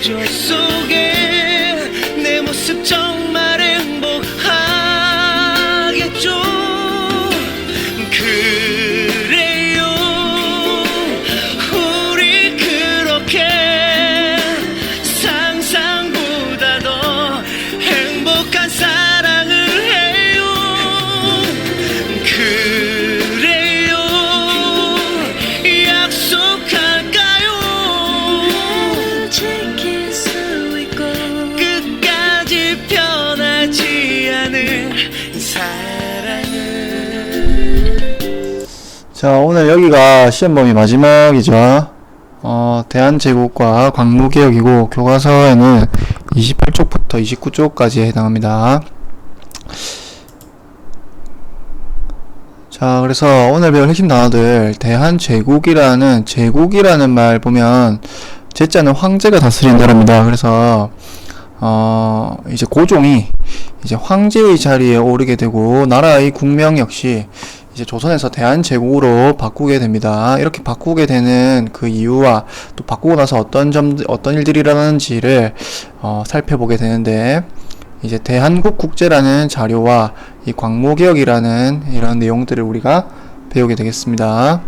구조 속에 내 모습 정말 행복하겠죠. 그래요 우리 그렇게 상상보다 더 행복한 사랑을 해요. 그래요 약속할까요? 지킬 수 있고 끝까지 변하지 않을 사랑을. 자, 오늘 여기가 시험 범위 마지막이죠. 대한제국과 광무개혁이고 교과서에는 28쪽부터 29쪽까지 해당합니다. 자, 그래서 오늘 배울 핵심 단어들, 대한제국이라는 말 보면 제자는 황제가 다스린다랍니다. 그래서 이제 고종이 이제 황제의 자리에 오르게 되고 나라의 국명 역시 이제 조선에서 대한제국으로 바꾸게 됩니다. 이렇게 바꾸게 되는 그 이유와 또 바꾸고 나서 어떤 일들이 일어나는지를 살펴보게 되는데, 이제 대한국국제라는 자료와 이 광무개혁이라는 이런 내용들을 우리가 배우게 되겠습니다.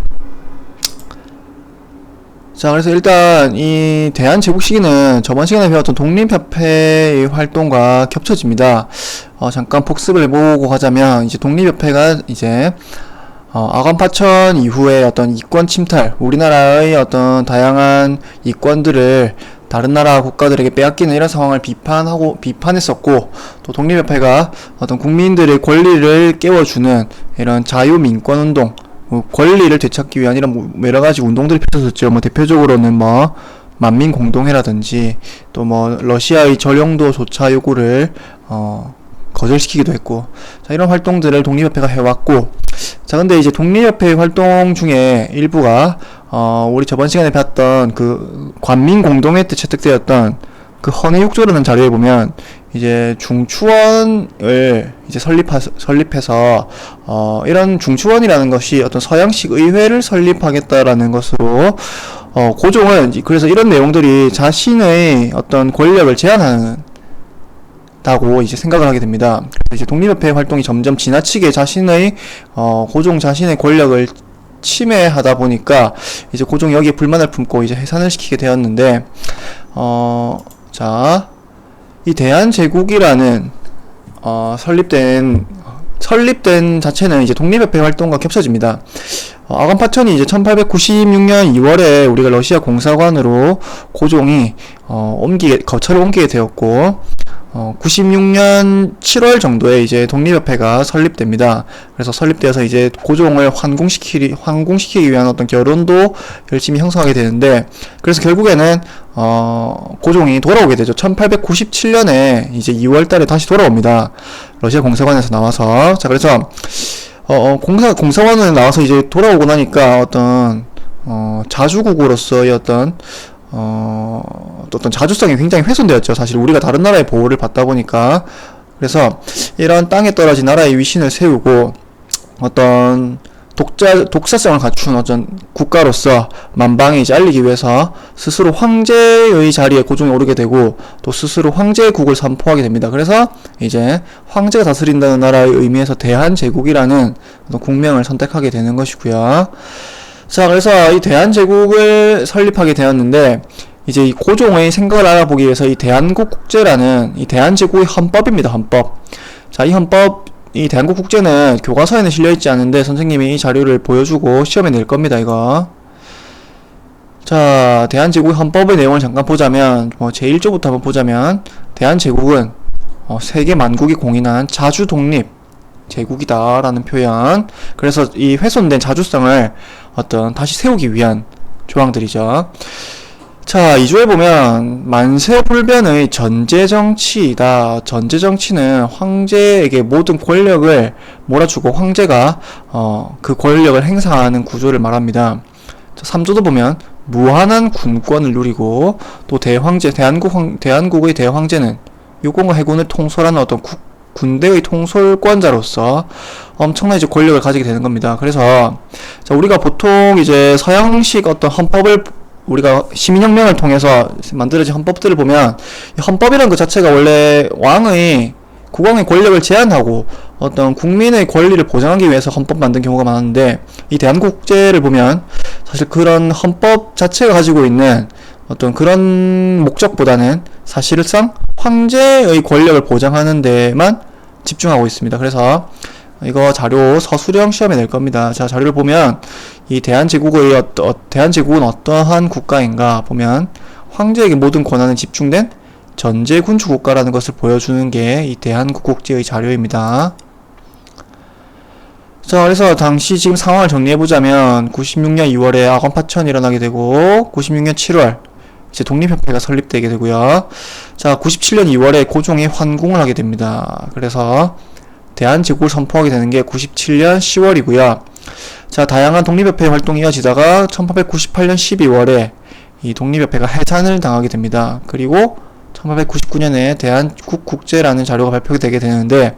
자, 그래서 일단 이 대한제국 시기는 저번 시간에 배웠던 독립협회의 활동과 겹쳐집니다. 잠깐 복습을 해보고 가자면, 이제 독립협회가 이제 아관파천 이후에 어떤 이권 침탈, 우리나라의 어떤 다양한 이권들을 다른 나라 국가들에게 빼앗기는 이런 상황을 비판했었고, 또 독립협회가 어떤 국민들의 권리를 깨워주는 이런 자유민권운동, 권리를 되찾기 위한 이런 여러가지 운동들이 펼쳐졌죠. 대표적으로는 만민공동회라든지 또 러시아의 전용도 조차 요구를 거절시키기도 했고, 자, 이런 활동들을 독립협회가 해왔고, 자, 근데 이제 독립협회 활동 중에 일부가 우리 저번 시간에 봤던 그 관민공동회 때 채택되었던 그 헌해육조라는 자료에 보면 이제 중추원을 이제 설립해서 이런 중추원이라는 것이 어떤 서양식 의회를 설립하겠다라는 것으로 고종은 그래서 이런 내용들이 자신의 어떤 권력을 제한하는 다고 이제 생각을 하게 됩니다. 이제 독립협회 활동이 점점 지나치게 고종 자신의 권력을 침해하다 보니까 이제 고종이 여기에 불만을 품고 이제 해산을 시키게 되었는데, 자, 이 대한제국이라는 설립된 자체는 이제 독립협회 활동과 겹쳐집니다. 아관파천이 이제 1896년 2월에 우리가 러시아 공사관으로 고종이 거처를 옮기게 되었고, 96년 7월 정도에 이제 독립협회가 설립됩니다. 그래서 설립되어서 이제 고종을 환궁시키기 위한 어떤 결혼도 열심히 형성하게 되는데, 그래서 결국에는 고종이 돌아오게 되죠. 1897년에 이제 2월 달에 다시 돌아옵니다. 러시아 공사관에서 나와서. 자, 그래서 공사관에 나와서 이제 돌아오고 나니까 어떤 자주국으로서의 어떤 자주성이 굉장히 훼손되었죠. 사실 우리가 다른 나라의 보호를 받다 보니까. 그래서 이런 땅에 떨어진 나라의 위신을 세우고 어떤 독자성을 갖춘 어떤 국가로서 만방에 이제 알리기 위해서 스스로 황제의 자리에 고종이 오르게 되고, 또 스스로 황제국을 선포하게 됩니다. 그래서 이제 황제가 다스린다는 나라의 의미에서 대한제국이라는 국명을 선택하게 되는 것이고요. 자, 그래서 이 대한제국을 설립하게 되었는데, 이제 이 고종의 생각을 알아보기 위해서 이 대한국국제라는 이 대한제국의 헌법입니다. 헌법. 자, 이 대한국국제는 교과서에는 실려있지 않은데 선생님이 이 자료를 보여주고 시험에 낼 겁니다. 이거. 자, 대한제국의 헌법의 내용을 잠깐 보자면, 제1조부터 한번 보자면, 대한제국은 세계 만국이 공인한 자주독립 제국이다라는 표현. 그래서 이 훼손된 자주성을 다시 세우기 위한 조항들이죠. 자, 2조에 보면 만세불변의 전제정치이다. 전제정치는 황제에게 모든 권력을 몰아주고 황제가 그 권력을 행사하는 구조를 말합니다. 3조도 보면 무한한 군권을 누리고, 또 대한국의 대황제는 육군과 해군을 통솔하는 어떤 군대의 통솔권자로서 엄청난 이제 권력을 가지게 되는 겁니다. 그래서 자, 우리가 보통 이제 서양식 어떤 헌법을 우리가 시민혁명을 통해서 만들어진 헌법들을 보면 이 헌법이라는 것 자체가 원래 국왕의 권력을 제한하고 어떤 국민의 권리를 보장하기 위해서 헌법 만든 경우가 많았는데, 이 대한국제를 보면 사실 그런 헌법 자체가 가지고 있는 어떤 그런 목적보다는 사실상 황제의 권력을 보장하는 데만 집중하고 있습니다. 그래서 이거 자료 서술형 시험에 낼 겁니다. 자, 자료를 보면 이 대한제국은 어떠한 국가인가 보면 황제에게 모든 권한은 집중된 전제군주 국가라는 것을 보여주는 게 이 대한국국제의 자료입니다. 자, 그래서 당시 지금 상황을 정리해보자면 96년 2월에 악원 파천이 일어나게 되고 96년 7월 이제 독립협회가 설립되게 되고요. 자, 97년 2월에 고종이 환궁을 하게 됩니다. 그래서 대한제국을 선포하게 되는 게 97년 10월이고요. 자, 다양한 독립협회 활동이 이어지다가 1898년 12월에 이 독립협회가 해산을 당하게 됩니다. 그리고 1899년에 대한국국제라는 자료가 발표되게 되는데,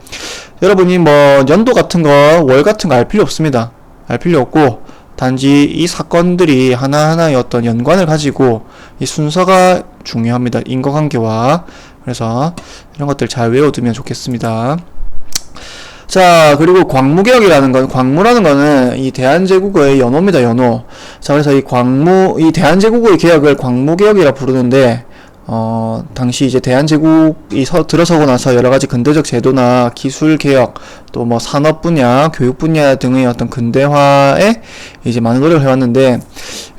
여러분이 뭐 연도 같은 거, 월 같은 거 알 필요 없습니다. 알 필요 없고 단지 이 사건들이 하나하나의 어떤 연관을 가지고 이 순서가 중요합니다. 인과관계와. 그래서 이런 것들 잘 외워두면 좋겠습니다. 자, 그리고 광무라는 거는 이 대한제국의 연호입니다, 연호. 자, 그래서 이 대한제국의 개혁을 광무개혁이라 부르는데, 당시 이제 대한제국이 들어서고 나서 여러가지 근대적 제도나 기술 개혁, 또 뭐 산업 분야, 교육 분야 등의 어떤 근대화에 이제 많은 노력을 해왔는데,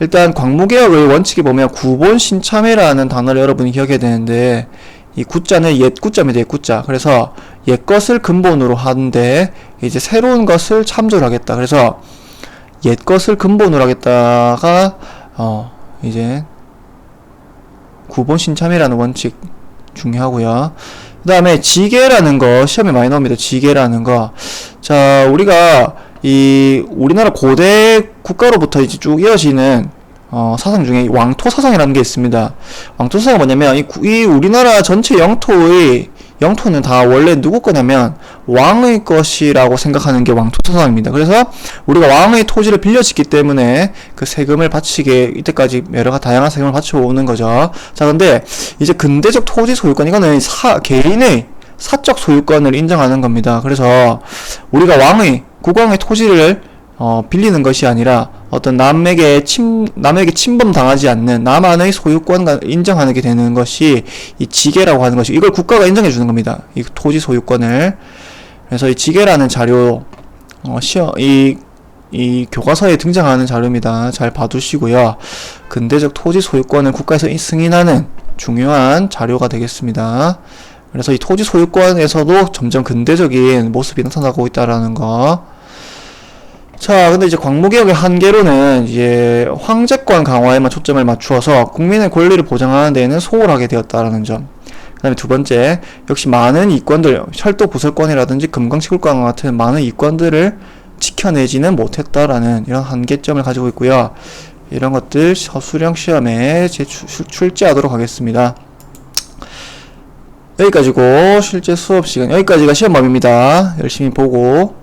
일단 광무개혁의 원칙에 보면 구본신참회라는 단어를 여러분이 기억해야 되는데, 이 구자는 옛 구자입니다. 옛 구자. 그래서 옛 것을 근본으로 하는데 이제 새로운 것을 참조를 하겠다. 그래서 옛 것을 근본으로 하겠다가 이제 구본신참회라는 원칙 중요하고요. 그 다음에 지계라는 거 시험에 많이 나옵니다. 지계라는 거. 자, 우리가 이 우리나라 고대 국가로부터 이제 쭉 이어지는 사상 중에 왕토 사상이라는 게 있습니다. 왕토 사상은 뭐냐면 이 우리나라 전체 영토는 다 원래 누구 거냐면 왕의 것이라고 생각하는 게 왕토 사상입니다. 그래서 우리가 왕의 토지를 빌려짓기 때문에 그 세금을 바치게 이때까지 여러 가지 다양한 세금을 바쳐오는 거죠. 자, 근데 이제 근대적 토지 소유권, 이거는 개인의 사적 소유권을 인정하는 겁니다. 그래서 우리가 국왕의 토지를 빌리는 것이 아니라 어떤 남에게 침범 당하지 않는 나만의 소유권을 인정하는 게 되는 것이 이 지계라고 하는 것이, 이걸 국가가 인정해 주는 겁니다. 이 토지 소유권을. 그래서 이 지계라는 자료, 이 교과서에 등장하는 자료입니다. 잘 봐두시고요. 근대적 토지 소유권을 국가에서 승인하는 중요한 자료가 되겠습니다. 그래서 이 토지 소유권에서도 점점 근대적인 모습이 나타나고 있다라는 거. 자, 근데 이제 광무개혁의 한계로는 이제 황제권 강화에만 초점을 맞추어서 국민의 권리를 보장하는 데에는 소홀하게 되었다라는 점. 그 다음에 두 번째, 역시 많은 이권들, 철도 구설권이라든지 금강치굴권 같은 많은 이권들을 지켜내지는 못했다라는 이런 한계점을 가지고 있고요. 이런 것들 서술형 시험에 출제하도록 하겠습니다. 여기까지고 실제 수업 시간, 여기까지가 시험 범위입니다. 열심히 보고